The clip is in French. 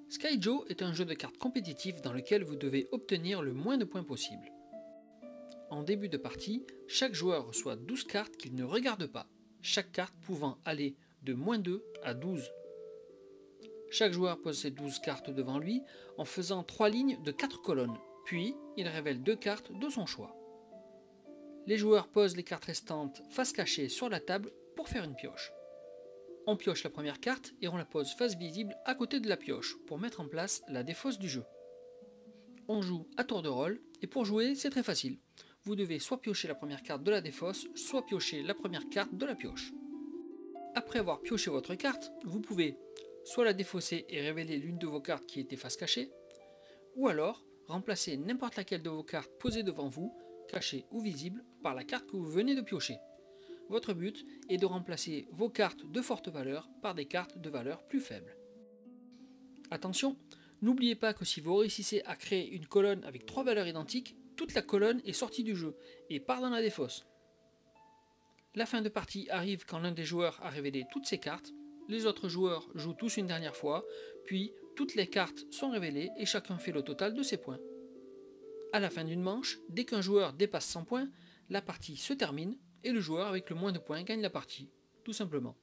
Skyjo est un jeu de cartes compétitif dans lequel vous devez obtenir le moins de points possible. En début de partie, chaque joueur reçoit 12 cartes qu'il ne regarde pas, chaque carte pouvant aller de -2 à 12. Chaque joueur pose ses 12 cartes devant lui en faisant 3 lignes de 4 colonnes, puis il révèle 2 cartes de son choix. Les joueurs posent les cartes restantes face cachée sur la table pour faire une pioche. On pioche la première carte et on la pose face visible à côté de la pioche pour mettre en place la défausse du jeu. On joue à tour de rôle et pour jouer c'est très facile. Vous devez soit piocher la première carte de la défausse, soit piocher la première carte de la pioche. Après avoir pioché votre carte, vous pouvez soit la défausser et révéler l'une de vos cartes qui était face cachée, ou alors remplacer n'importe laquelle de vos cartes posées devant vous, cachée ou visible, par la carte que vous venez de piocher. Votre but est de remplacer vos cartes de forte valeur par des cartes de valeur plus faible. Attention, n'oubliez pas que si vous réussissez à créer une colonne avec 3 valeurs identiques, toute la colonne est sortie du jeu et part dans la défausse. La fin de partie arrive quand l'un des joueurs a révélé toutes ses cartes, les autres joueurs jouent tous une dernière fois, puis toutes les cartes sont révélées et chacun fait le total de ses points. À la fin d'une manche, dès qu'un joueur dépasse 100 points, la partie se termine et le joueur avec le moins de points gagne la partie, tout simplement.